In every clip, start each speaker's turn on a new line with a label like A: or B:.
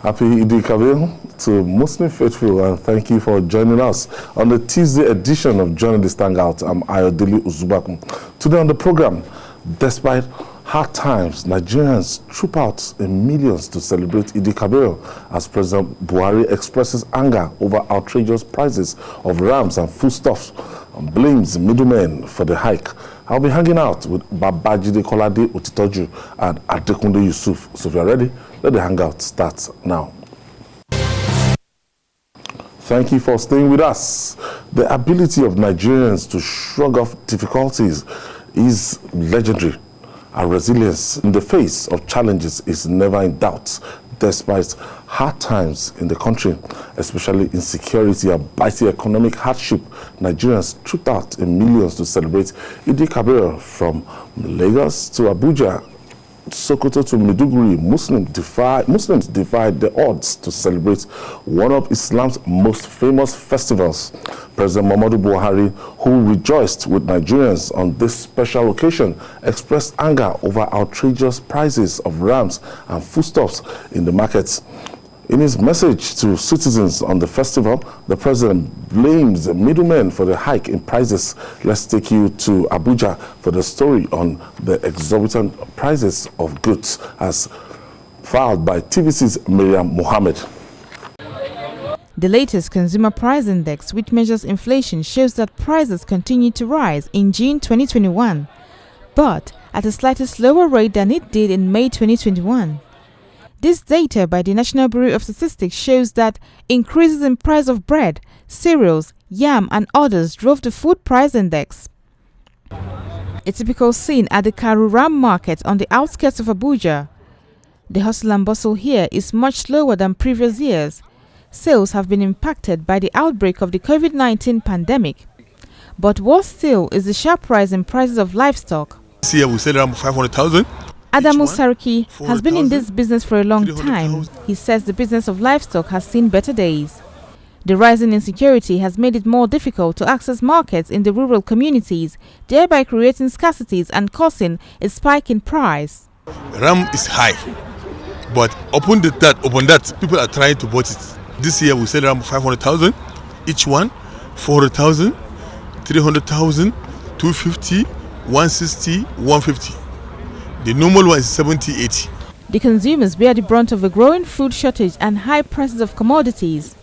A: Happy Eid-el-Kabir to Muslim faithful, and thank you for joining us on the Tuesday edition of Journalist Hangout. I'm Ayodele Uzubakun. Today on the program, despite hard times, Nigerians troop out in millions to celebrate Eid-el-Kabir as President Buhari expresses anger over outrageous prices of rams and foodstuffs and blames middlemen for the hike. I'll be hanging out with Babajide Kolade Otitoju and Adekunle Yusuf. So if you're ready, let the hangout start now. Thank you for staying with us. The ability of Nigerians to shrug off difficulties is legendary. Our resilience in the face of challenges is never in doubt, despite hard times in the country, especially insecurity and bitey economic hardship. Nigerians trooped out in millions to celebrate Eid-el-Kabir from Lagos to Abuja, Sokoto to Maiduguri. Muslims defied the odds to celebrate one of Islam's most famous festivals. President Muhammadu Buhari, who rejoiced with Nigerians on this special occasion, expressed anger over outrageous prices of rams and foodstuffs in the markets. In his message to citizens on the festival, the president blames the middlemen for the hike in prices. Let's take you to Abuja for the story on the exorbitant prices of goods, as filed by TVC's Miriam Mohammed.
B: The latest Consumer Price Index, which measures inflation, shows that prices continue to rise in June 2021, but at a slightly slower rate than it did in May 2021. This data by the National Bureau of Statistics shows that increases in price of bread, cereals, yam and others drove the food price index. A typical scene at the Karu market on the outskirts of Abuja. The hustle and bustle here is much slower than previous years. Sales have been impacted by the outbreak of the COVID-19 pandemic. But worse still is the sharp rise in prices of livestock.
C: This year we sell around 500,000.
B: Adamu Sariki has been in this business for a long time. He says the business of livestock has seen better days. The rising insecurity has made it more difficult to access markets in the rural communities, thereby creating scarcities and causing a spike in price.
C: Ram is high, but upon that, people are trying to bought it. This year we sell around 500,000 each one, 400,000, 300,000, 250, 160, 150. The normal one is 70, 80.
B: The consumers bear the brunt of a growing food shortage and high prices of commodities.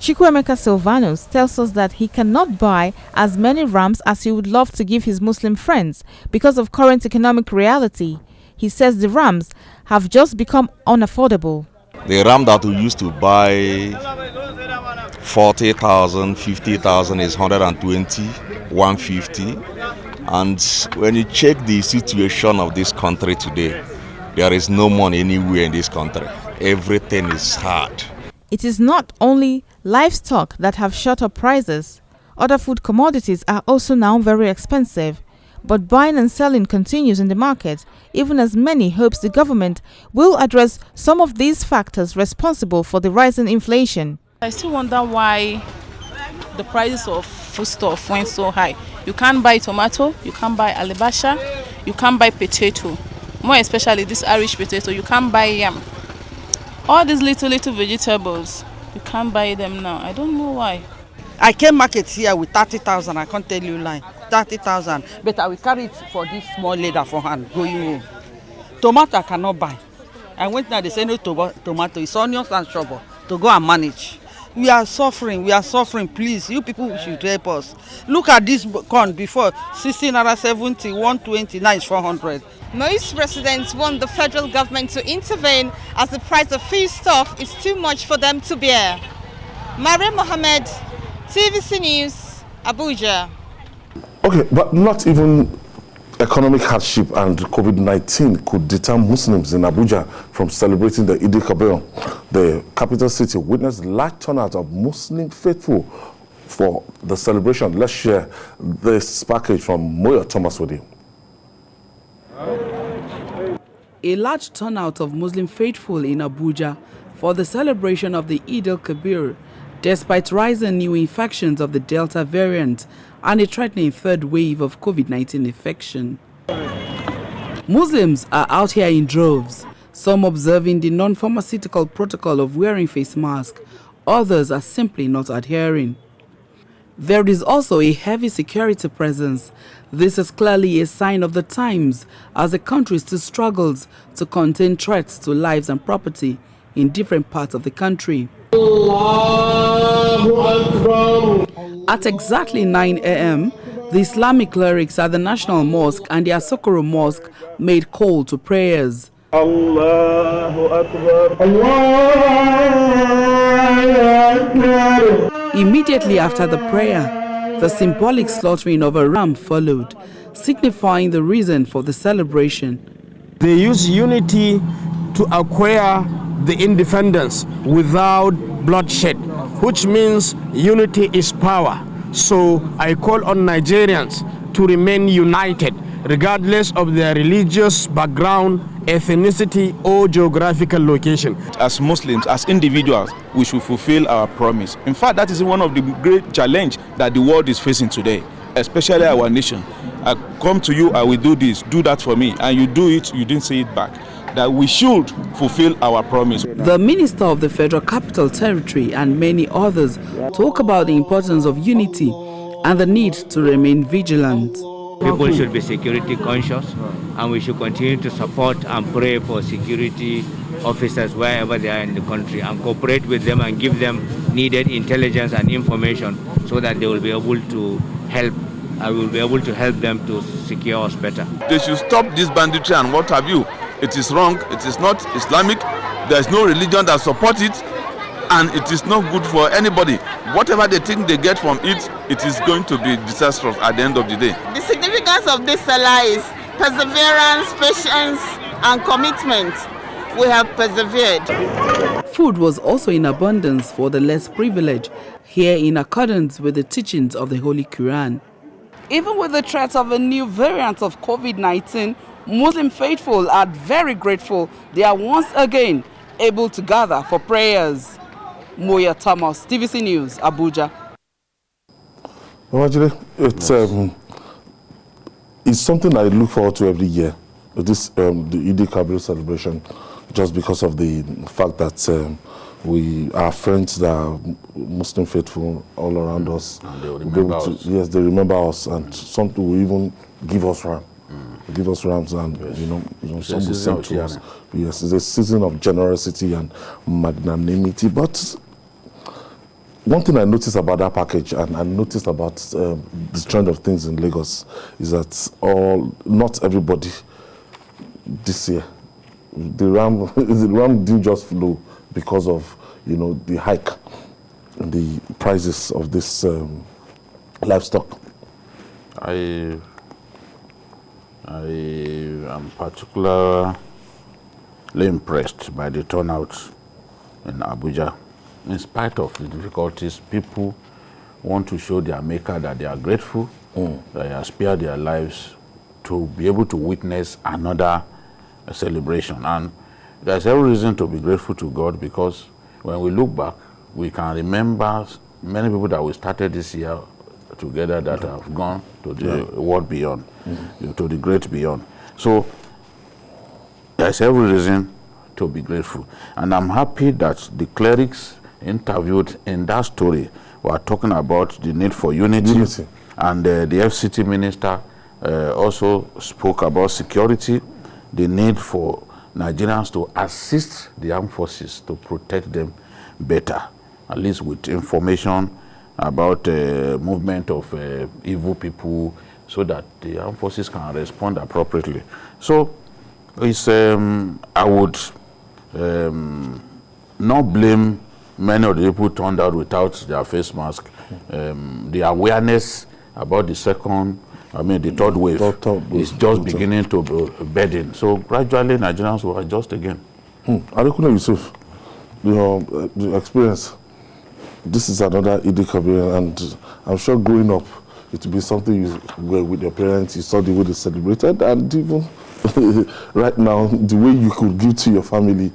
B: Chukwuemeka Silvanus tells us that he cannot buy as many rams as he would love to give his Muslim friends because of current economic reality. He says the rams have just become unaffordable.
D: The ram that we used to buy 40,000, 50,000 is 120, 150. And when you check the situation of this country today, there is no money anywhere in this country. Everything is hard.
B: It is not only livestock that have shot up prices. Other food commodities are also now very expensive. But buying and selling continues in the market, even as many hopes the government will address some of these factors responsible for the rising inflation.
E: I still wonder why the prices of foodstuff went so high. You can't buy tomato, you can't buy alibasha, you can't buy potato. More especially this Irish potato, you can't buy yam. All these little vegetables, you can't buy them now. I don't know why.
F: I came market here with 30,000, I can't tell you lie. 30,000, but I will carry it for this small leather for hand going home. Tomato I cannot buy. I went now, they say no tomato, it's onions and sugar to go and manage. We are suffering, please, you people should help us. Look at this corn before, 16 naira 70, 120, now it's 400.
G: Most residents want the federal government to intervene as the price of foodstuff is too much for them to bear. Miriam Mohammed, TVC News, Abuja.
A: Okay, but not even economic hardship and COVID-19 could deter Muslims in Abuja from celebrating the Eid-el-Kabir. The capital city witnessed large turnout of Muslim faithful for the celebration. Let's share this package from Moyo Thomas with you.
H: A large turnout of Muslim faithful in Abuja for the celebration of the Eid-el-Kabir, despite rising new infections of the Delta variant and a threatening third wave of COVID-19 infection. Muslims are out here in droves, some observing the non-pharmaceutical protocol of wearing face masks, others are simply not adhering. There is also a heavy security presence. This is clearly a sign of the times as the country still struggles to contain threats to lives and property in different parts of the country. At exactly 9 a.m., the Islamic clerics at the National Mosque and the Asokoro Mosque made call to prayers.
I: Allahu Akbar. Allahu Akbar.
H: Immediately after the prayer, the symbolic slaughtering of a ram followed, signifying the reason for the celebration.
I: They use unity to acquire the independence without bloodshed, which means unity is power. So I call on Nigerians to remain united, regardless of their religious background, ethnicity, or geographical location.
J: As Muslims, as individuals, we should fulfill our promise. In fact, that is one of the great challenges that the world is facing today, especially our nation. I come to you, I will do this, do that for me, and you do it, you didn't say it back. That we should fulfill our promise.
H: The Minister of the Federal Capital Territory and many others talk about the importance of unity and the need to remain vigilant.
K: People should be security conscious, and we should continue to support and pray for security officers wherever they are in the country and cooperate with them and give them needed intelligence and information so that they will be able to help. I will be able to help them to secure us better.
C: They should stop this banditry and what have you. It is wrong, it is not Islamic, there is no religion that supports it, and it is not good for anybody. Whatever they think they get from it, it is going to be disastrous at the end of the day.
L: The significance of this Salah is perseverance, patience, and commitment. We have persevered.
H: Food was also in abundance for the less privileged, here in accordance with the teachings of the Holy Quran. Even with the threat of a new variant of COVID-19, Muslim faithful are very grateful they are once again able to gather for prayers. Moya Thomas, TVC News, Abuja.
A: It's something I look forward to every year, this the Eid-el-Kabir celebration, just because of the fact that our friends that are Muslim faithful all around us,
M: and they remember us.
A: Yes, they remember us, and some will even give us ram. Give us rams, and
M: yes.
A: Some will send to us. Yes, it's a season of generosity and magnanimity. But one thing I noticed about that package, and I noticed about this trend of things in Lagos, is that not everybody this year, the ram didn't just flow because of the hike in the prices of this livestock.
M: I am particularly impressed by the turnout in Abuja. In spite of the difficulties, people want to show their maker that they are grateful, that they have spared their lives to be able to witness another celebration. And there's every reason to be grateful to God, because when we look back, we can remember many people that we started this year together that have gone to the world beyond, to the great beyond. So there's every reason to be grateful. And I'm happy that the clerics interviewed in that story were talking about the need for unity. And the FCT minister also spoke about security, the need for Nigerians to assist the armed forces to protect them better, at least with information about movement of evil people, so that the armed forces can respond appropriately. So it's, I would not blame many of the people turned out without their face mask. The awareness about the third wave is just beginning to bed in. So gradually Nigerians will adjust again.
A: Adekunle Yusuf, your experience, this is another Eid-el-Kabir, and I'm sure growing up, it will be something you were with your parents, you saw the way they celebrated, and even right now, the way you could give to your family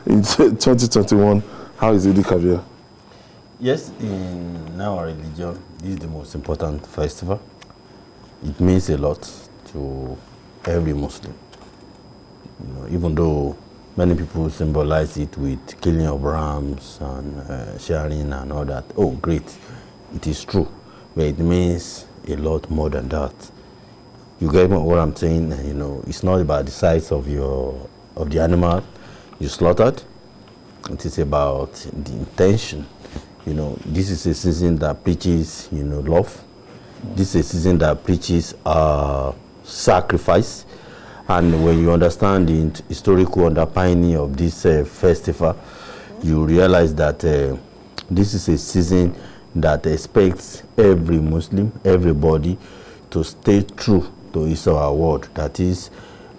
A: in 2021. How is Eid-el-Kabir?
N: Yes, in our religion, this is the most important festival. It means a lot to every Muslim. Even though Many people symbolize it with killing of rams and sharing and all that. Oh, great. It is true. But it means a lot more than that. You get what I'm saying? You know, it's not about the size of the animal you slaughtered. It is about the intention. You know, this is a season that preaches, you know, love. This is a season that preaches sacrifice. And when you understand the historical underpinning of this festival, you realize that this is a season that expects every Muslim, everybody, to stay true to his or her word. That is,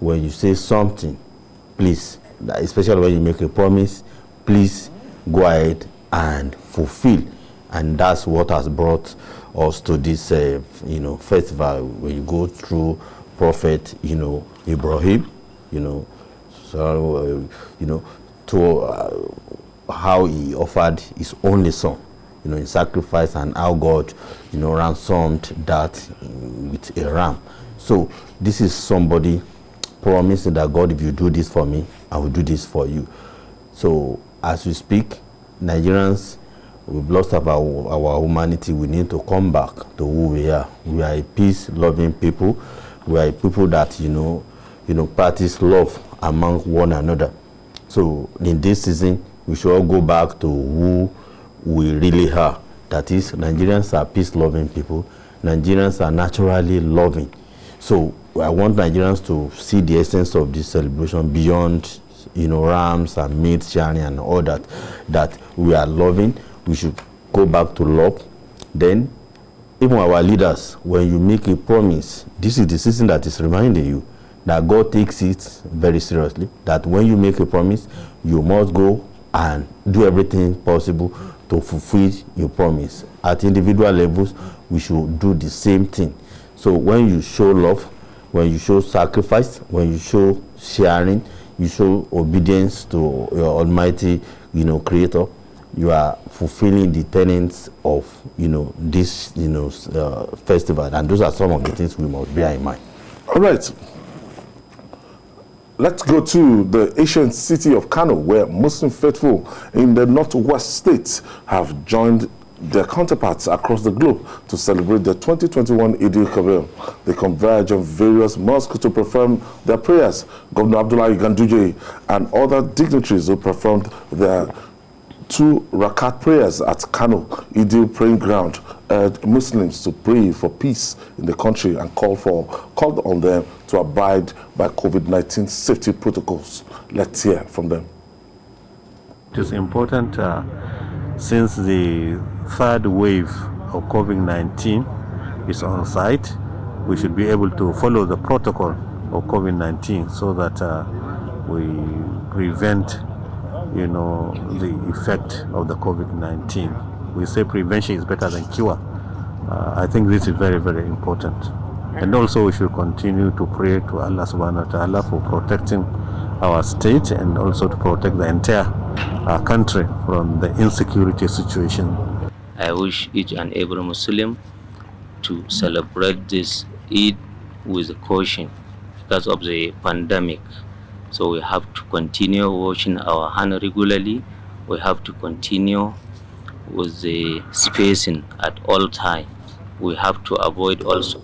N: when you say something, please, especially when you make a promise, please go ahead and fulfill. And that's what has brought us to this, you know, festival. When you go through Prophet, you know, Ibrahim, you know, so you know, to how he offered his only son, you know, in sacrifice, and how God, you know, ransomed that with a ram. So this is somebody promising that, God, if you do this for me, I will do this for you. So as we speak, Nigerians, we've lost our humanity. We need to come back to who we are. We are a peace-loving people. We are a people that, you know, practice love among one another. So in this season, we should all go back to who we really are. That is, Nigerians are peace-loving people. Nigerians are naturally loving. So I want Nigerians to see the essence of this celebration beyond, you know, rams and meat sharing and all that, that we are loving. We should go back to love. Then, even our leaders, when you make a promise, this is the season that is reminding you that God takes it very seriously, that when you make a promise, you must go and do everything possible to fulfill your promise. At individual levels, we should do the same thing. So when you show love, when you show sacrifice, when you show sharing, you show obedience to your almighty, you know, creator, you are fulfilling the tenets of, you know, this, you know, festival. And those are some of the things we must bear in mind.
A: All right. Let's go to the ancient city of Kano, where Muslim faithful in the northwest states have joined their counterparts across the globe to celebrate the 2021 Eid-el-Kabir. They converge on various mosques to perform their prayers. Governor Abdullahi Ganduje and other dignitaries who performed their 2 Rakat prayers at Kano Eid praying ground urged Muslims to pray for peace in the country and called on them to abide by COVID-19 safety protocols. Let's hear from them.
O: It is important since the 3rd wave of COVID-19 is on site, we should be able to follow the protocol of COVID-19 so that we prevent, you know, the effect of the COVID-19. We say prevention is better than cure. I think this is very, very important. And also we should continue to pray to Allah subhanahu wa ta'ala for protecting our state and also to protect the entire country from the insecurity situation.
P: I wish each and every Muslim to celebrate this Eid with caution because of the pandemic. So we have to continue washing our hands regularly. We have to continue with the spacing at all times. We have to avoid also.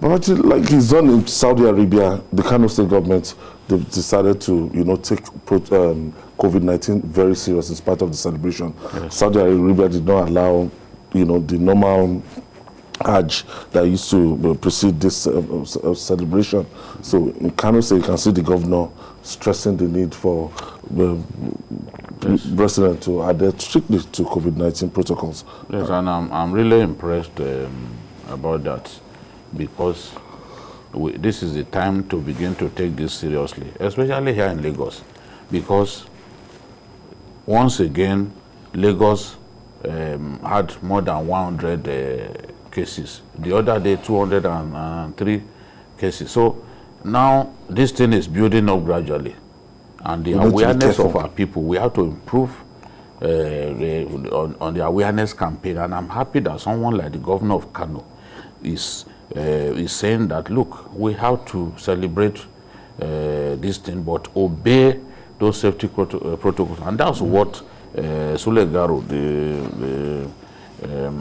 A: But like it's done in Saudi Arabia, the Kano state government, they've decided to, you know, take COVID-19 very serious in spite of the celebration. Yes. Saudi Arabia did not allow, you know, the normal Hajj that used to precede this celebration. So in Kano State, you can see the governor stressing the need for the president to adhere strictly to COVID-19 protocols.
M: Yes, and I'm really impressed about that, because this is the time to begin to take this seriously, especially here in Lagos, because once again, Lagos had more than 100 cases. The other day, 203 cases. So now this thing is building up gradually. And the awareness of our people, we have to improve on the awareness campaign. And I'm happy that someone like the governor of Kano is saying that, look, we have to celebrate this thing, but obey those safety protocols. And that's what Sule Garo, the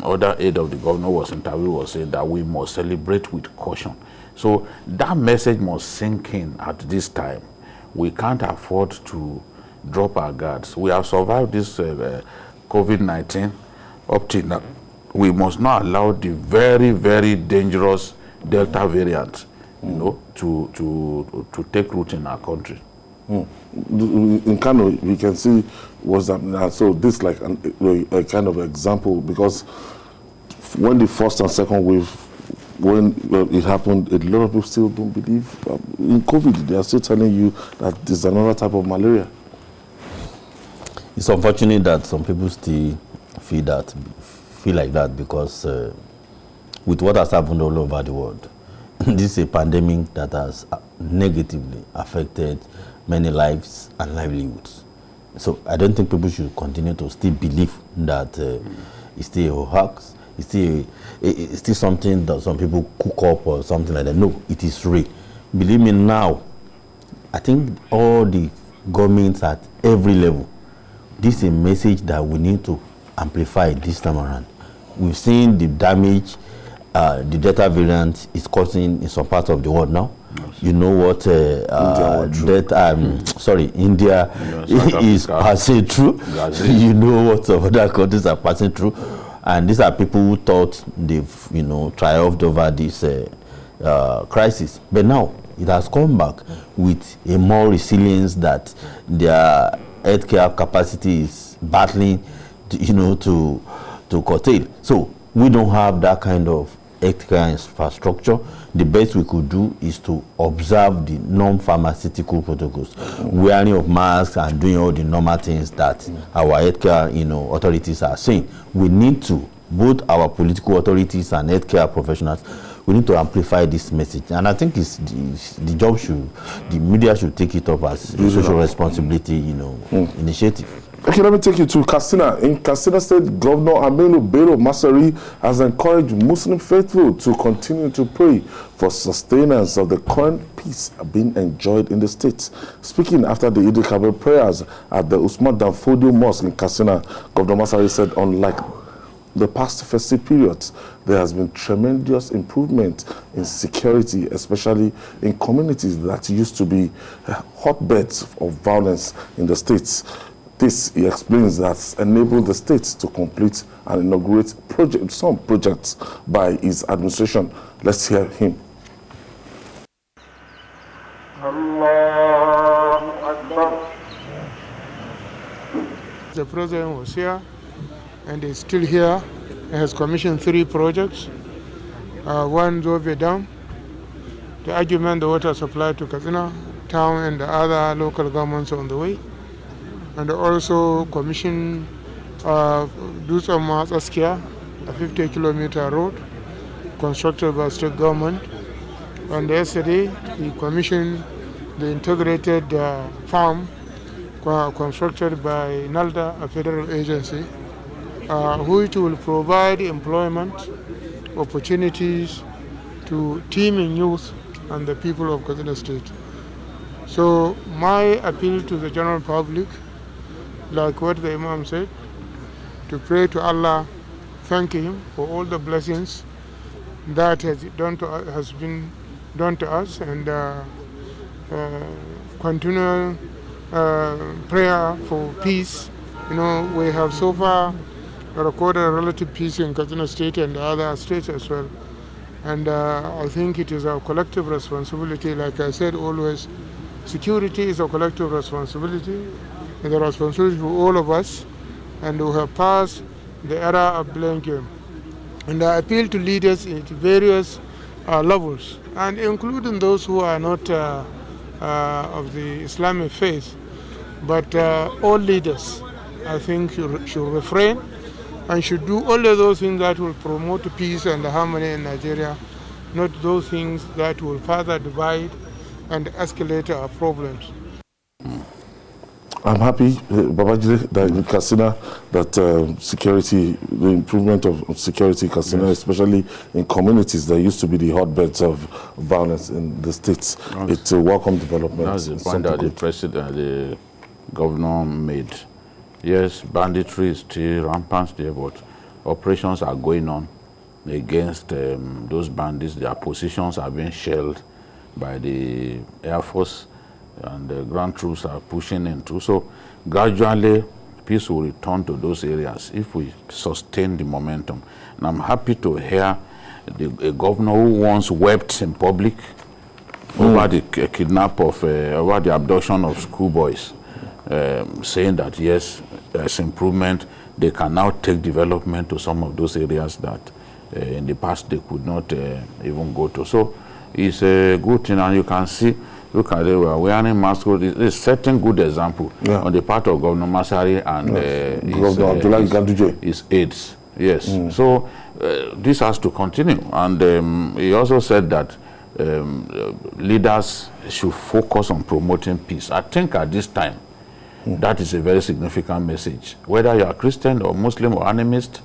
M: other aide of the governor, was saying, that we must celebrate with caution. So that message must sink in at this time. We can't afford to drop our guards. We have survived this COVID-19 up till now. We must not allow the very, very dangerous Delta variant, to take root in our country.
A: In Kano, we can see what's happening. So this is like a kind of example, because when the first and second wave, when it happened, a lot of people still don't believe in COVID. They are still telling you that there's another type of malaria.
N: It's unfortunate that some people still feel like that, because with what has happened all over the world, this is a pandemic that has negatively affected many lives and livelihoods. So I don't think people should continue to still believe that it's still a hoax, it's still something that some people cook up or something like that. No, it is real. Believe me now, I think all the governments at every level, this is a message that we need to amplify this time around. We've seen the damage the Delta variant is causing in some parts of the world now. Yes. You know what India is passing through. You know what some other countries are passing through. And these are people who thought they've, triumphed over this crisis. But now it has come back with a more resilience that their healthcare capacity is battling, to curtail. So we don't have that kind of healthcare infrastructure. The best we could do is to observe the non-pharmaceutical protocols, wearing of masks and doing all the normal things that our healthcare, authorities are saying. We need to, both our political authorities and healthcare professionals, we need to amplify this message. And I think the media should take it up as a social responsibility, initiative.
A: Okay, let me take you to Katsina. In Katsina State, Governor Aminu Bello Masari has encouraged Muslim faithful to continue to pray for sustenance of the current peace being enjoyed in the state. Speaking after the Eid-el-Kabir prayers at the Usman Danfodio Mosque in Katsina, Governor Masari said, unlike the past festive periods, there has been tremendous improvement in security, especially in communities that used to be hotbeds of violence in the states. This, he explains, that enabled the state to complete and inaugurate some projects by his administration. Let's hear him.
Q: The president was here and is still here. He has commissioned 3 projects. One, Zove Dam, the argument, the water supply to Katsina town and the other local governments on the way. And also commissioned Dutsen Askia, a 50-kilometer road constructed by state government. And yesterday he commissioned the integrated farm constructed by NALDA, a federal agency, which will provide employment opportunities to teeming youth and the people of Katsina State. So my appeal to the general public, like what the Imam said, to pray to Allah, thank Him for all the blessings that has been done to us, and continual prayer for peace. We have so far recorded relative peace in Katsina State and other states as well. And I think it is our collective responsibility. Like I said always, security is a collective responsibility, and the responsibility for all of us. And we have passed the era of blame game. And I appeal to leaders at various levels, and including those who are not of the Islamic faith, but all leaders, I think, should refrain and should do only those things that will promote peace and harmony in Nigeria, not those things that will further divide and escalate our problems.
A: I'm happy, Babajide, that in Katsina, that security, the improvement of security in Katsina, yes, especially in communities that used to be the hotbeds of violence in the states, it's a welcome development.
M: That's the point that the governor made. Yes, banditry is still rampant there, but operations are going on against those bandits. Their positions are being shelled by the Air Force, and the ground troops are pushing into. So gradually, peace will return to those areas if we sustain the momentum. And I'm happy to hear a governor who once wept in public over the kidnap of, over the abduction of schoolboys, saying that yes, there's improvement. They can now take development to some of those areas that in the past they could not even go to. So it's a good thing, and you can see, look at it, we're wearing masks. It's setting good example on the part of Governor Masari and his aides. Yes. So this has to continue. And he also said that leaders should focus on promoting peace. I think at this time, that is a very significant message. Whether you are Christian or Muslim or animist,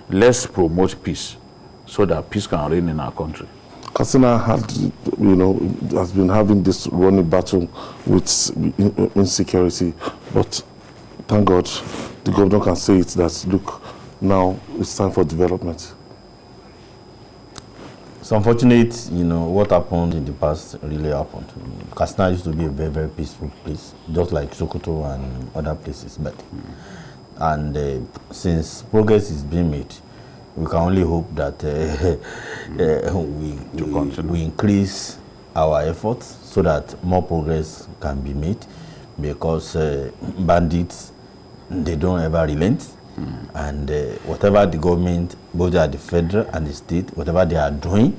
M: let's promote peace so that peace can reign in our country.
A: Katsina has been having this running battle with insecurity, but thank God the governor can say it that, look, now it's time for development.
N: It's unfortunate, what happened in the past really happened. Katsina used to be a very, very peaceful place, just like Sokoto and other places. But since progress is being made, we can only hope that we increase our efforts so that more progress can be made, because bandits, they don't ever relent. And whatever the government, both at the federal and the state, whatever they are doing,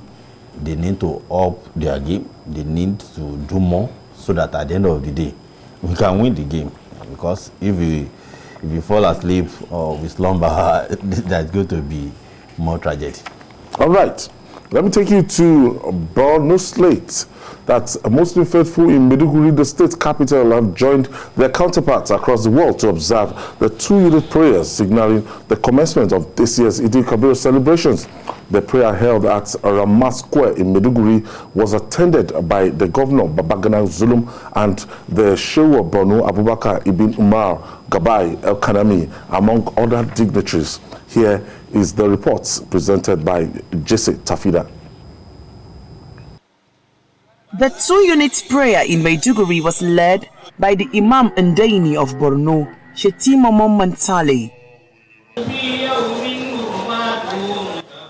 N: they need to up their game. They need to do more so that at the end of the day, we can win the game. Because if we fall asleep or we slumber, that's going to be more tragedy.
A: All right, let me take you to Borno State. That Muslim faithful in Maiduguri, the state capital, have joined their counterparts across the world to observe the 2-unit prayers signaling the commencement of this year's Eid-el-Kabir celebrations. The prayer held at Ramah Square in Maiduguri was attended by the governor Babagana Zulum and the Shehu of Borno Abubakar Ibn Umar Gabai El Kanami, among other dignitaries. Here is the reports presented by Jesse Tafida.
R: The 2-unit prayer in Maiduguri was led by the Imam Ndaini of Borno, Shetima Mantale.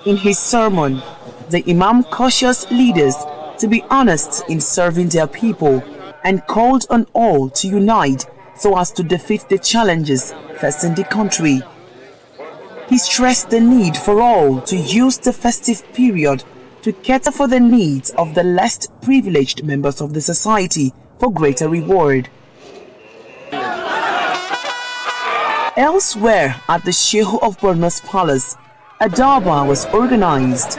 R: In his sermon, the Imam cautioned leaders to be honest in serving their people and called on all to unite so as to defeat the challenges facing the country. He stressed the need for all to use the festive period to cater for the needs of the less privileged members of the society for greater reward. Elsewhere at the Shehu of Borno's palace, a Darbar was organized.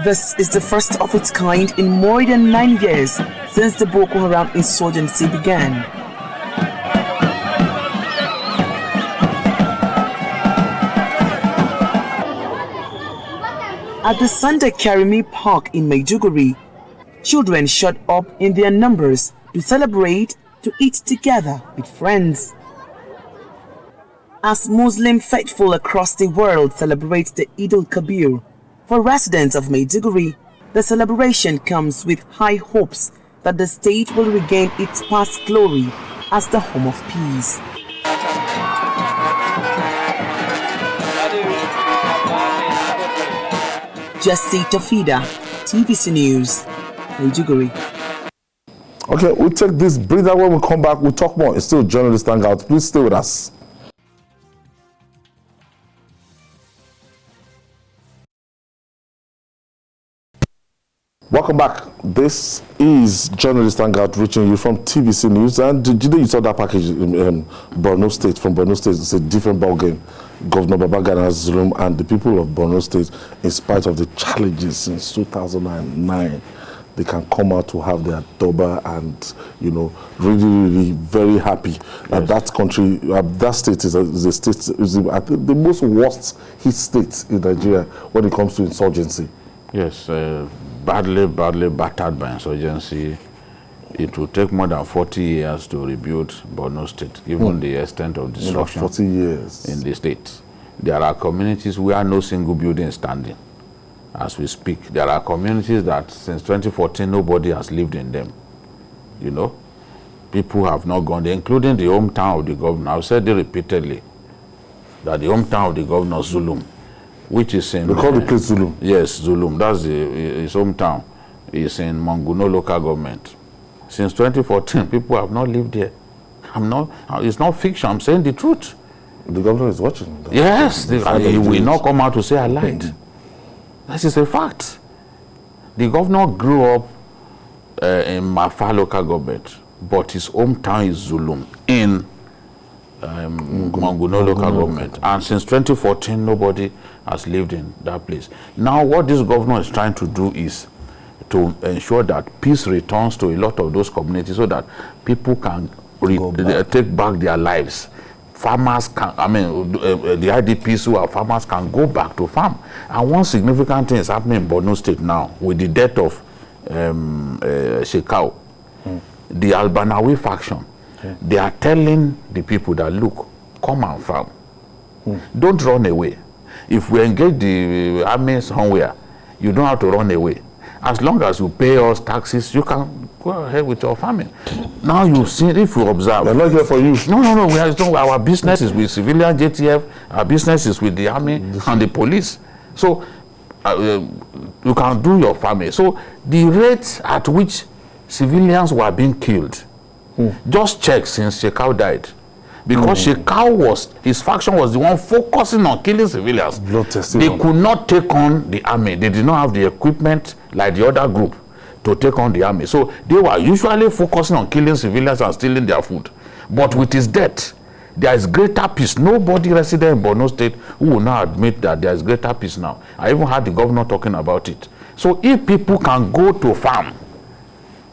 R: This is the first of its kind in more than 9 years since the Boko Haram insurgency began. At the Sunday Karimi Park in Maiduguri, children showed up in their numbers to celebrate, to eat together with friends. As Muslim faithful across the world celebrate the Eid-el-Kabir, for residents of Maiduguri, the celebration comes with high hopes that the state will regain its past glory as the home of peace. Jesse Tafida, TVC News, Maiduguri.
A: Okay, we'll take this breather. When we come back, we'll talk more. It's still Journalist Hangout. Please stay with us. Welcome back. This is Journalist Hangout reaching you from TVC News. And you saw that package in Borno State. From Borno State, it's a different ballgame. Governor Babagana's room and the people of Borno State, in spite of the challenges since 2009, they can come out to have their Toba and, really very happy that that country, that state is a state, I think, the most worst hit state in Nigeria when it comes to insurgency.
M: Yes, badly battered by insurgency. It will take more than 40 years to rebuild Borno State, given the extent of destruction
A: 40 years.
M: in the state. There are communities where no single building is standing as we speak. There are communities that since 2014 nobody has lived in them. People have not gone there, including the hometown of the governor. I've said it repeatedly that the hometown of the governor, Zulum, which is in...
A: They call the place Zulum?
M: Yes, Zulum. That's his hometown. It's in Manguno local government. Since 2014, people have not lived there. It's not fiction. I'm saying the truth.
A: The governor is watching.
M: Yes, he will not come out to say I lied. This is a fact. The governor grew up in Mafa local government, but his hometown is Zulum in Manguno local government. And since 2014, nobody has lived in that place. Now, what this governor is trying to do is to ensure that peace returns to a lot of those communities so that people can take back their lives. Farmers can, the IDPs who are farmers can go back to farm. And one significant thing is happening in Borno State now with the death of Shekau. The Albanawi faction, they are telling the people that, look, come and farm. Don't run away. If we engage the army somewhere, you don't have to run away. As long as you pay us taxes, you can go ahead with your farming. Now you see, if you observe,
A: they're not here for you.
M: No. Our business is with civilian JTF. Our business is with the army and the police. So you can do your farming. So the rate at which civilians were being killed, just check since Shekau died. Because Shekau his faction was the one focusing on killing civilians. They could not take on the army. They did not have the equipment like the other group to take on the army. So they were usually focusing on killing civilians and stealing their food. But with his death, there is greater peace. Nobody resident in Borno State who will not admit that there is greater peace now. I even heard the governor talking about it. So if people can go to farm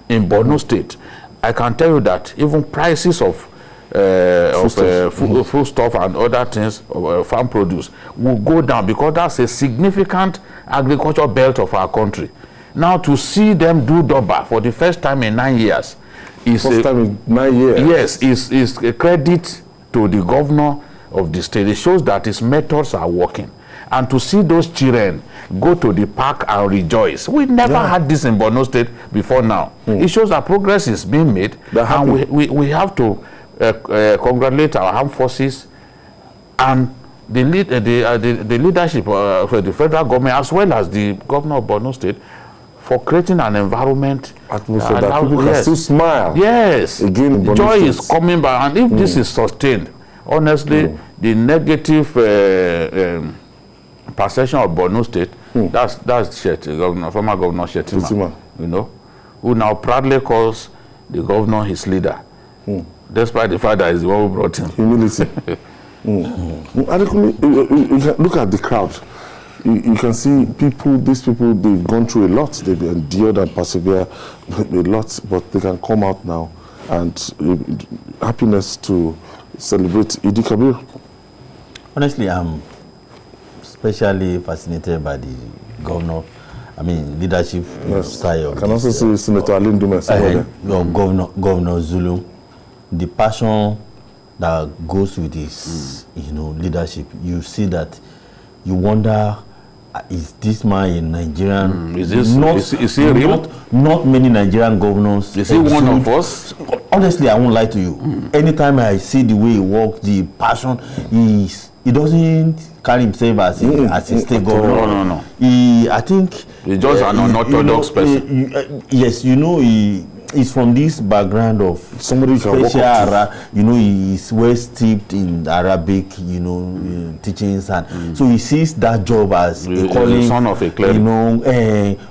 M: in Borno State, I can tell you that even prices of foodstuff and other things, farm produce, will go down because that's a significant agricultural belt of our country. Now to see them do Doba for the first time in 9 years is Yes, is a credit to the governor of the state. It shows that his methods are working. And to see those children go to the park and rejoice. We never had this in Borno State before now. It shows that progress is being made. And we have to congratulate our armed forces and the leadership of the federal government as well as the governor of Borno State for creating an environment
A: atmosphere that people can still smile.
M: Yes,
A: again,
M: joy is coming back, and if this is sustained, honestly, the negative perception of Borno State, that's former Governor Shetima, who now proudly calls the governor his leader. Despite the fact that he's the one who brought him.
A: Humility. Look at the crowd. You can see these people, they've gone through a lot. They've endured and persevered a lot, but they can come out now and happiness to celebrate Eid-el-Kabir.
N: Honestly, I'm especially fascinated by the governor. Leadership style.
A: I can also see Senator Alin Dumas.
N: Governor Zulu. The passion that goes with his, leadership. You see that, you wonder, is this man a Nigerian?
M: Is he real?
N: Not many Nigerian governors.
M: Is he one of us?
N: Honestly, I won't lie to you. Anytime I see the way he walks, the passion, he doesn't carry himself as a state governor.
M: No.
N: I think
M: he's just an unorthodox person.
N: Yes, is from this background of
A: somebody can walk up to.
N: You know, he's well steeped in Arabic, you know, teachings, and so he sees that job as a calling,
M: son of a cleric.
N: you know,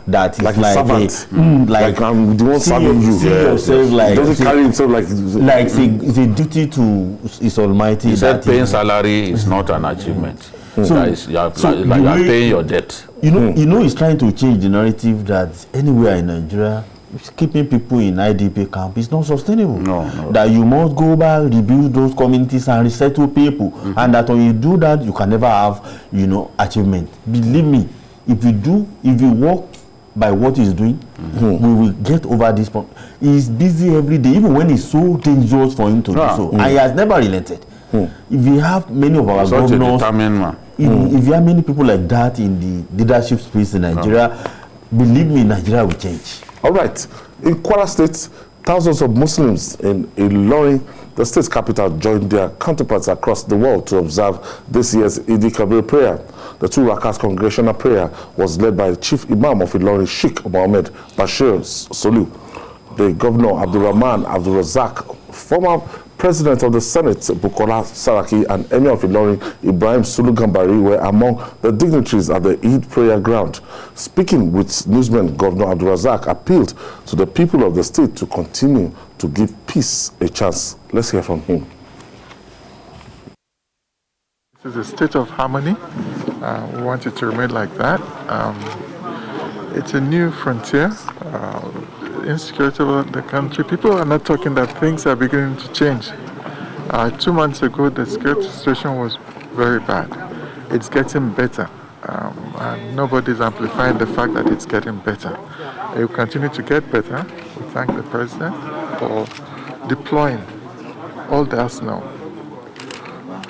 N: that is
A: like a servant,
N: like
A: I'm the one serving you.
N: See yourself like
A: he doesn't carry himself like
N: it's a duty to His Almighty.
M: He said paying salary is not an achievement.
N: So
M: you are paying your debt.
N: You know, he's trying to change the narrative that anywhere in Nigeria, keeping people in IDP camp is not sustainable. No. That you must go back, rebuild those communities and resettle people, and that when you do that, you can never have, you know, achievement. Believe me, if you work by what he's doing, we will get over this point. He's busy every day, even when it's so dangerous for him to do so, and he has never relented. If we have many of our governors, if you have many people like that in the leadership space in Nigeria, believe me, Nigeria will change.
A: All right. In Kwara State, thousands of Muslims in Ilorin, the state's capital, joined their counterparts across the world to observe this year's Eid-el-Kabir prayer. The 2 rakats congregational prayer was led by Chief Imam of Ilorin, Sheikh Mohammed Bashir Solu. The Governor Abdurrahman Abdul Razak, former President of the Senate Bukola Saraki, and Emir of Ilorin Ibrahim Sulu Gambari were among the dignitaries at the Eid prayer ground. Speaking with newsmen, Governor Abdul Razak appealed to the people of the state to continue to give peace a chance. Let's hear from him.
S: This is a state of harmony. We want it to remain like that. It's a new frontier. Insecurity of the country. People are not talking that things are beginning to change. 2 months ago, the security situation was very bad. It's getting better, and nobody's amplifying the fact that it's getting better. It will continue to get better. We thank the President for deploying all the arsenal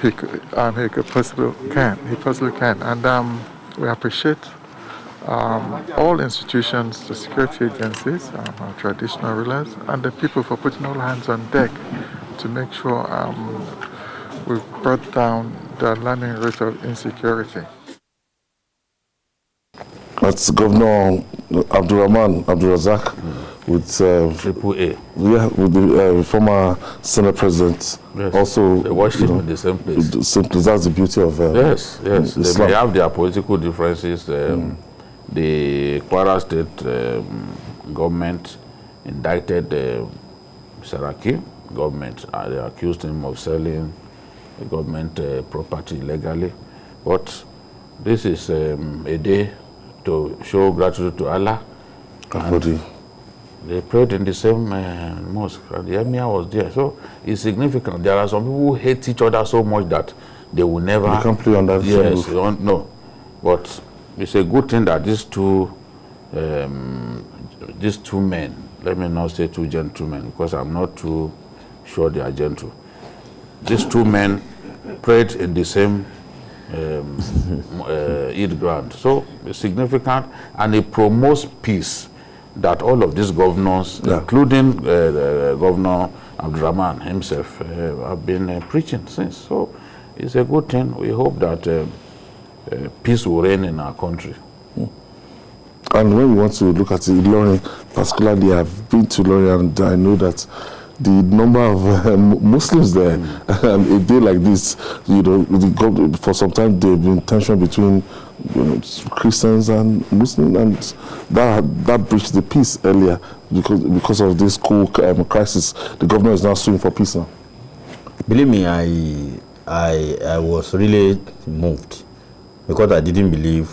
S: he possibly can, and we appreciate all institutions, the security agencies, our traditional rulers, and the people for putting all hands on deck to make sure we've brought down the alarming rate of insecurity.
A: That's Governor Abdurrahman Abdul Razak with
M: AAA.
A: Yeah, with the former Senate President.
M: Yes.
A: Also,
M: they worship in the same place.
A: The same place. That's the beauty of
M: yes.
A: Islam.
M: They may have their political differences. The Kwara State government indicted the Saraki government. They accused him of selling the government property illegally. But this is a day to show gratitude to Allah. They prayed in the same mosque, and the Emir was there. So it's significant. There are some people who hate each other so much that they will never...
A: They can't play on that.
M: Yes, no. But it's a good thing that these two men, let me not say 2 gentlemen, because I'm not too sure they are gentle. These 2 men prayed in the same Eid ground. So it's significant, and it promotes peace that all of these governors, including Governor Abdurrahman himself, have been preaching since. So it's a good thing. We hope that peace will reign in our country.
A: And when we want to look at Ilorin, particularly, I've been to Ilorin, and I know that the number of Muslims there, a day like this, you know, for some time there have been tension between Christians and Muslims, and that breached the peace earlier because of this school crisis. The governor is now suing for peace now.
N: Believe me, I was really moved because I didn't believe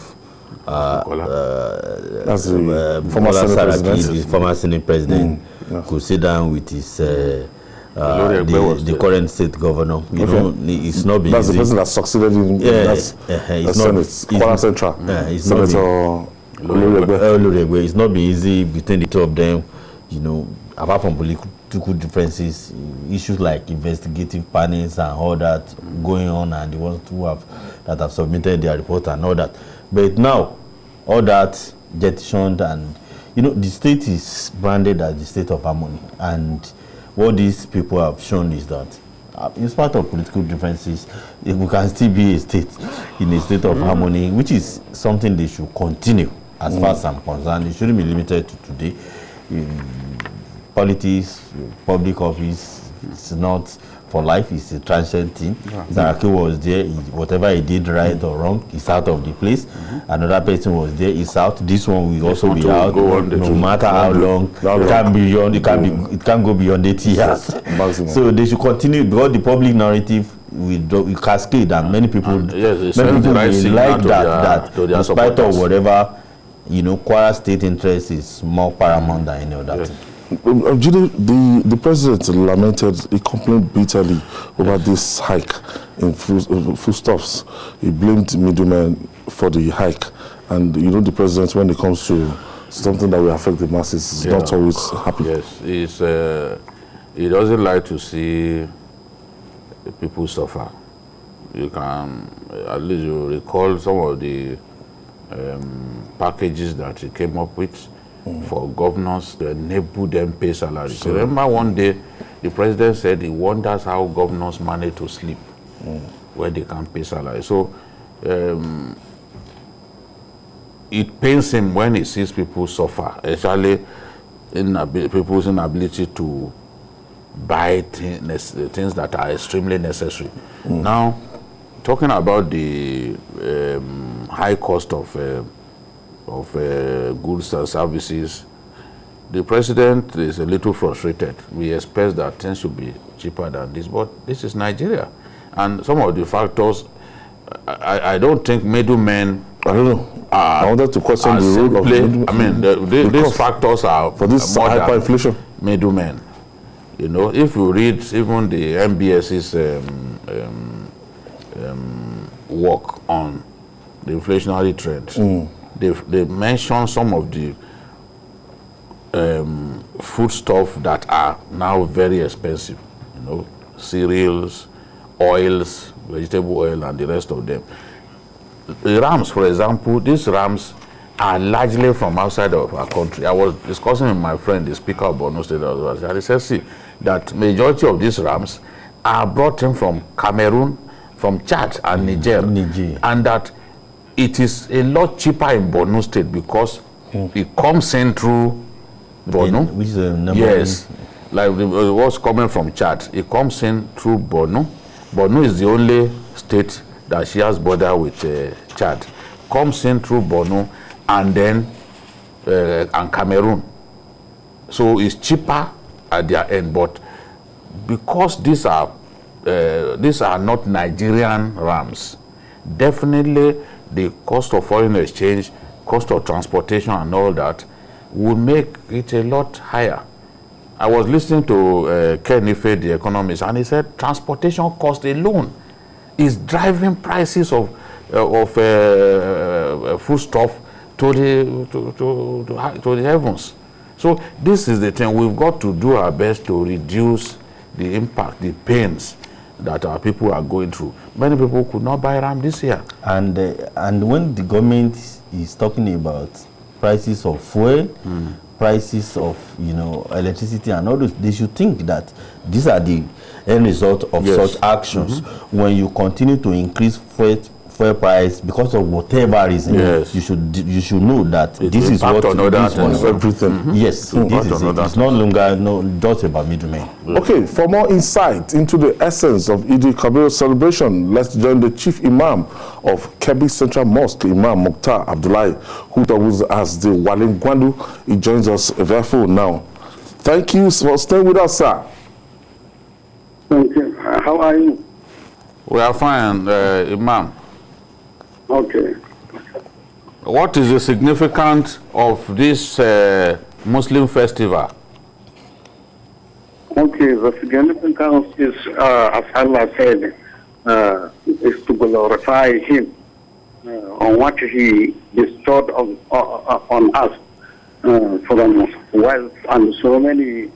A: that's the former Senate President.
N: The former Senate President could sit down with his the current state governor. You know, it's not been
A: that's
N: easy.
A: The person that succeeded in the Senate, Kwara Central. Senator
N: Oluregbe. It's not been easy between the 2 of them. You know, apart from political differences, issues like investigative panels and all that going on, and the ones that have submitted their report and all that. But now, all that jettisoned, and you know, the state is branded as the state of harmony. And what these people have shown is that, in spite of political differences, we can still be a state in a state of harmony, which is something they should continue. As far as I'm concerned, it shouldn't be limited to today. politics, public office, it's not for life, it's a transient thing. Zaraki was there, whatever he did right or wrong, he's out of the place. Another person was there, he's out. This one will also be out, no matter how long. It can't go beyond 80 years. So they should continue, because the public narrative will cascade, and many people, will like that in spite of whatever, Kwara state interest is more paramount than any other thing.
A: The president lamented, he complained bitterly over this hike in foodstuffs. He blamed middlemen for the hike. And the president, when it comes to something that will affect the masses, is not always happy.
M: Yes, he doesn't like to see people suffer. You can, at least you recall some of the packages that he came up with for governors to enable them pay salaries. So remember one day, the president said he wonders how governors manage to sleep when they can't pay salaries. So it pains him when he sees people suffer, especially people's inability to buy things that are extremely necessary. Now, talking about the high cost of goods and services, the president is a little frustrated. We expect that things should be cheaper than this, but this is Nigeria. And some of the factors, I don't think middlemen,
A: I don't know. I wanted to question the role of middlemen.
M: I mean, these factors are
A: for this hyperinflation.
M: Middlemen. If you read even the MBS's work on the inflationary trend, they mention some of the foodstuff that are now very expensive. Cereals, oils, vegetable oil, and the rest of them. The rams, for example, these rams are largely from outside of our country. I was discussing with my friend, the Speaker of Borno State, and he said, see, that majority of these rams are brought in from Cameroon, from Chad and Niger, and that it is a lot cheaper in Borno State because it comes in through Borno.
N: Which is the number?
M: Yes, like what's coming from Chad, it comes in through Borno. Borno is the only state that shares border with Chad. Comes in through Borno and then and Cameroon. So it's cheaper at their end, but because these are not Nigerian rams, definitely the cost of foreign exchange, cost of transportation and all that will make it a lot higher. I was listening to Ken Ife, the economist, and he said transportation cost alone is driving prices of foodstuff to the heavens. So this is the thing. We've got to do our best to reduce the impact, the pains that our people are going through. Many people could not buy ram this year.
N: And when the government is talking about prices of fuel, prices of electricity and all those, they should think that these are the end result of such actions. When you continue to increase fuel price because of whatever reason, you should know that this is what this was.
A: Everything.
N: Yes, this is it. It's no longer just about middlemen.
A: Okay, for more insight into the essence of Eid-el-Kabir celebration, let's join the Chief Imam of Kebbi Central Mosque, Imam Mukhtar Abdullahi, who doubles as the Walim Gwandu. He joins us therefore now. Thank you for staying with us, sir.
T: Thank you. How are you?
M: We are fine, Imam.
T: Okay.
M: What is the significance of this Muslim festival?
T: Okay, the significance is, as Allah said, is to glorify Him on what He bestowed on us from wealth and so many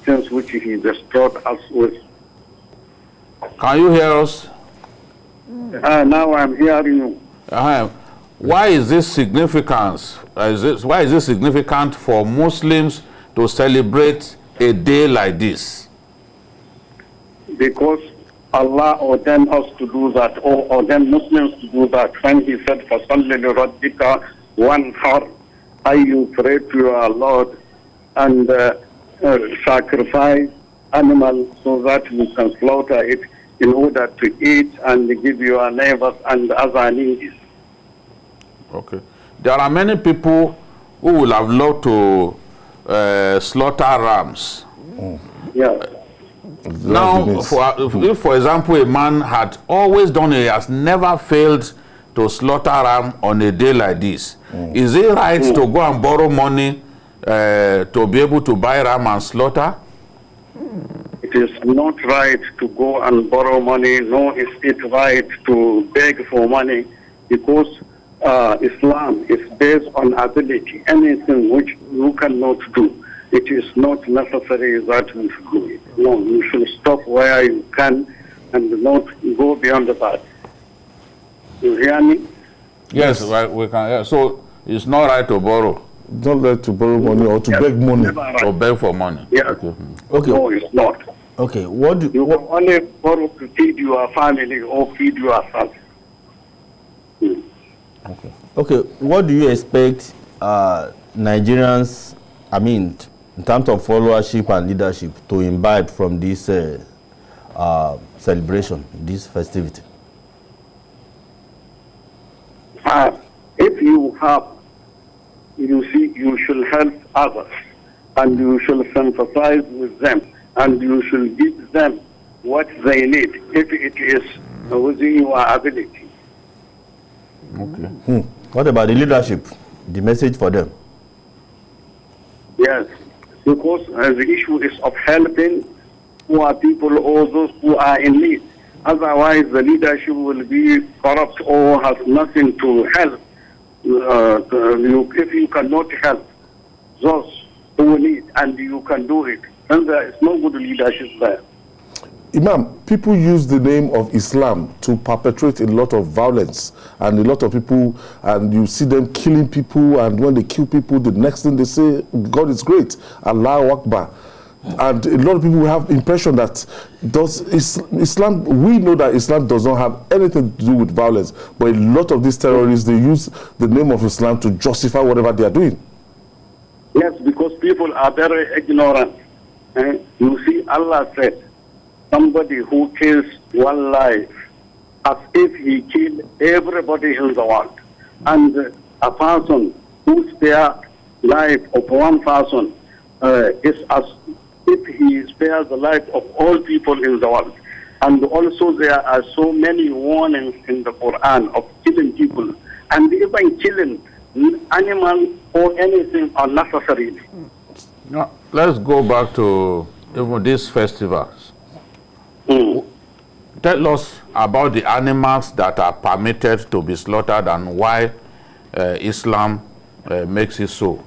T: things which He bestowed us with.
M: Can you hear us?
T: Now I'm hearing you.
M: Why is this significant? Why is this significant for Muslims to celebrate a day like this?
T: Because Allah ordained us to do that, or ordained Muslims to do that. When He said, فَصَلِّ لِرَبِّكَ وَانْحَرْ, you pray to your Lord and sacrifice animals so that you can slaughter it in order to eat and give your neighbors and other needs.
M: Okay. There are many people who will have loved to slaughter rams.
T: Yeah.
M: Now, if for example a man had always done it, he has never failed to slaughter ram on a day like this, is it right to go and borrow money to be able to buy ram and slaughter?
T: It is not right to go and borrow money, nor is it right to beg for money, because Islam is based on ability. Anything which you cannot do, it is not necessary that you should do it. No, you should stop where you can and not go beyond that. You hear me?
M: Yes, we can. Yeah. So it's not right to borrow.
A: Don't let to borrow money or to beg money.
M: Right. Or beg for money.
T: Yeah.
N: Okay.
T: No, it's not.
N: Okay. What do
T: you can only borrow to feed your family or feed yourself.
N: Okay. What do you expect Nigerians, I mean, in terms of followership and leadership, to imbibe from this celebration, this festivity?
T: If you have, you see, you should help others, and you should sympathize with them, and you should give them what they need, if it is within your ability.
N: Okay. What about the leadership? The message for them?
T: Yes, because the issue is of helping poor people or those who are in need. Otherwise, the leadership will be corrupt or has nothing to help. If you cannot help those who need and you can do it, then there is no good leadership there.
A: Imam, people use the name of Islam to perpetrate a lot of violence, and a lot of people, and you see them killing people, and when they kill people, the next thing they say, God is great, Allahu Akbar. And a lot of people have impression that Islam, we know that Islam does not have anything to do with violence, but a lot of these terrorists, they use the name of Islam to justify whatever they are doing.
T: Yes, because people are very ignorant. You see, Allah said, somebody who kills one life as if he killed everybody in the world. And a person who spares life of one person is as if he spares the life of all people in the world. And also there are so many warnings in the Quran of killing people, and even killing animals or anything unnecessarily.
M: No, let's go back to even these festivals. Tell us about the animals that are permitted to be slaughtered and why Islam makes it so.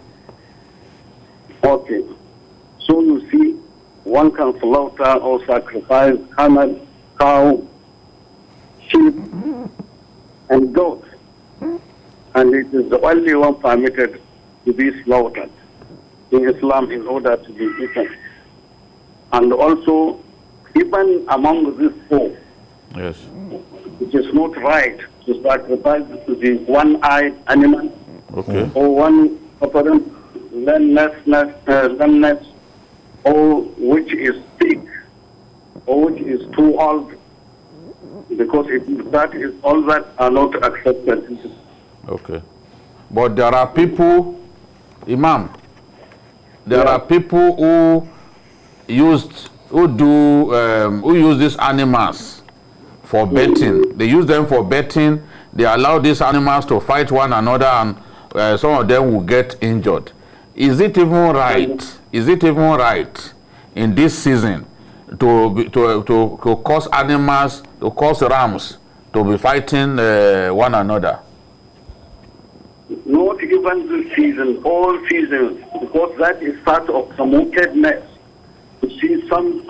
T: Okay. So you see, one can slaughter or sacrifice camel, cow, sheep, and goat. And it is the only one permitted to be slaughtered in Islam in order to be eaten. And also, even among these four,
M: yes,
T: it is not right to sacrifice the one-eyed animal,
M: okay,
T: or one opponent, lameness, or which is sick, or which is too old, because that is all that are not accepted.
M: Okay. But there are people, Imam, there are people who use these animals for betting. They use them for betting. They allow these animals to fight one another, and some of them will get injured. Is it even right? Is it even right in this season to cause animals, to cause rams to be fighting one another?
T: Not even this season, all seasons, because that is part of promotedness. To see some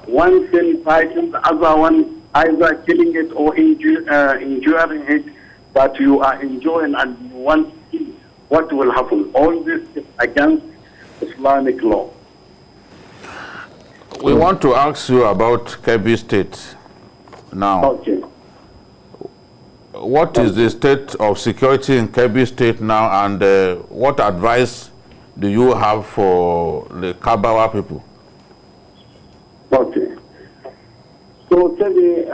T: one thing fighting the other one, either killing it or enduring it, but you are enjoying and you want to see what will happen. All this is against Islamic law.
M: We want to ask you about Kebbi State now.
T: Okay.
M: What is the state of security in Kebbi State now, and what advice do you have for the Kabawa people?
T: Okay. So today,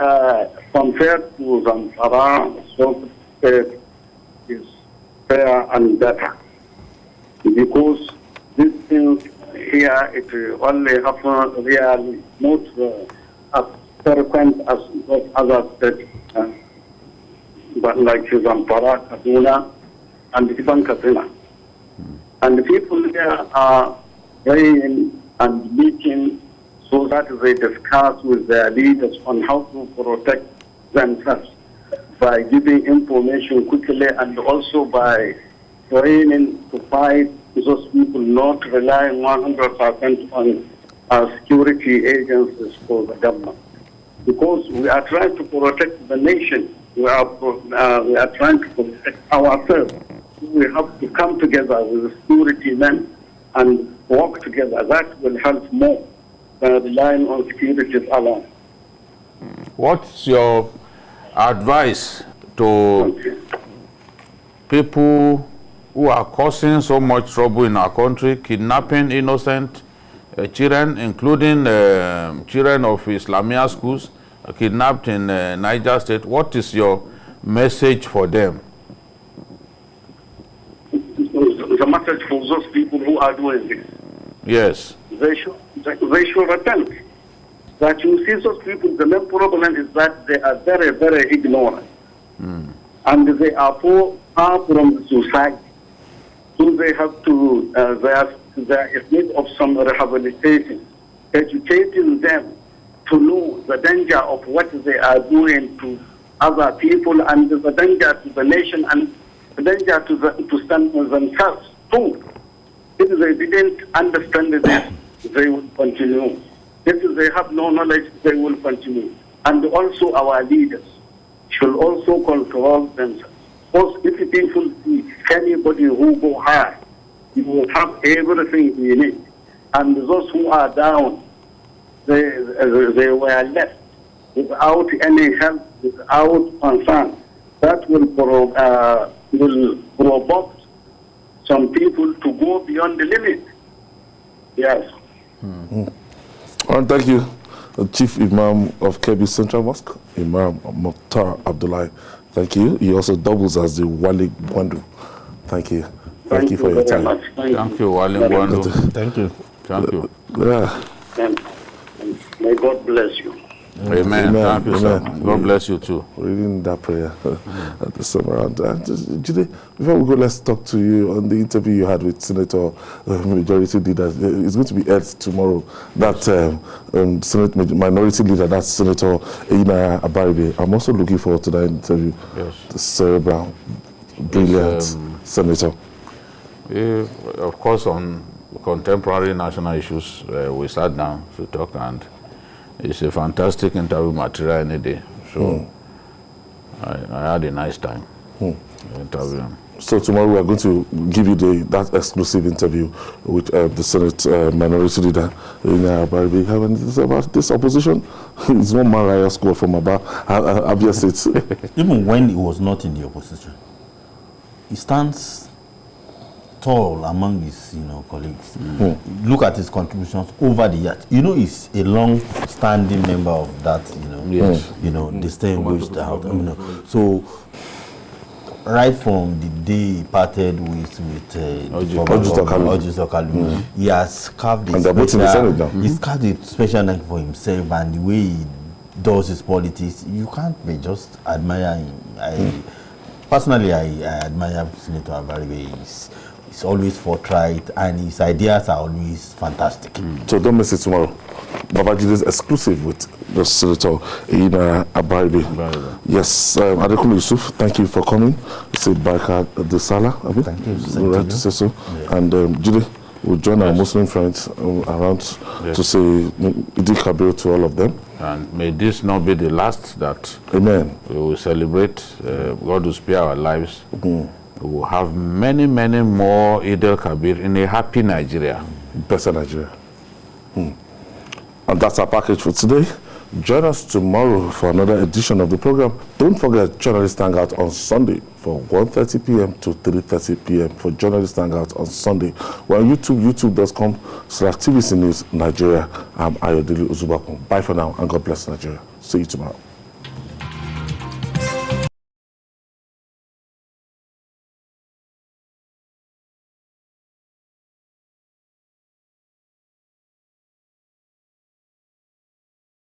T: compared to Zamfara, so is fair and better, because these things here, it only happen really not as frequent as other states, but like Zamfara, Katsina, and even Katsina. And the people there are praying and meeting so that they discuss with their leaders on how to protect themselves by giving information quickly and also by training to fight those people, not relying 100% on security agencies for the government. Because we are trying to protect the nation, we are trying to protect ourselves. We have to come together with the security men and work together. That will help more than relying on security alone.
M: What's your advice to people who are causing so much trouble in our country, kidnapping innocent children, including children of Islamia schools, kidnapped in Niger State? What is your message for them?
T: The message for those people who are doing this.
M: Yes.
T: They should repent. That you see those people, the main problem is that they are very, very ignorant. And they are far from the society. So they have to, there is need of some rehabilitation, educating them to know the danger of what they are doing to other people and the danger to the nation and the danger to stand with themselves too. If they didn't understand this, they will continue. If they have no knowledge, they will continue. And also our leaders should also control themselves. Because if people see anybody who go high, he will have everything he needs. And those who are down, they were left without any help, without concern. That will provoke some people to go beyond the limit. Yes.
A: And thank you, Chief Imam of Kebbi Central Mosque, Imam Mukhtar Abdullahi. Thank you. He also doubles as the Wali Gwandu. Thank you. Thank you for your time.
M: Thank you, Wali Gwandu.
N: Thank you.
M: Thank you.
A: Yeah.
T: And may God bless you.
M: Amen. Thank you, sir. God bless you too.
A: Reading that prayer at the summer round. Jide, before we go, let's talk to you on the interview you had with Senator Majority Leader. It's going to be aired tomorrow. That Senate Minority Leader, that's Senator Ina Abaribe. I'm also looking forward to that interview.
M: Yes.
A: The cerebral, brilliant senator.
M: Of course, on contemporary national issues, we sat down to talk, and it's a fantastic interview material any day. So I had a nice time interviewing.
A: So tomorrow we are going to give you that exclusive interview with the Senate Minority Leader Ina Abaribe. Have anything about this opposition? It's one Mariah score from Abia State.
N: Even when he was not in the opposition, he stands tall among his colleagues. Look at his contributions over the years. He's a long-standing member of that. Distinguished out. So right from the day he parted with Ojutokalu, he has carved a special name for himself, and the way he does his politics, you can't be just admire him. Personally, I admire Senator Abaribe. He's always forthright, and his ideas are always fantastic.
A: So don't miss it tomorrow. Babajide's exclusive with the Senator Ina Abaribe. Yes, Adekunle Yusuf, thank you for coming. It's a Barka de Salah.
N: Thank you.
A: Right to say so. Yeah. And Jide will join our Muslim friends around to say Eid-el-Kabir to all of them.
M: And may this not be the last that
A: Amen.
M: We will celebrate. God will spare our lives. We will have many, many more Eid-el-Kabir in a happy Nigeria.
A: Better Nigeria. And that's our package for today. Join us tomorrow for another edition of the program. Don't forget Journalist Hangout on Sunday from 1:30 p.m. to 3:30 p.m. for Journalist Hangout on Sunday. We're on YouTube, youtube.com/TVC News Nigeria. I'm Ayodele Uzubakun. Bye for now, and God bless Nigeria. See you tomorrow.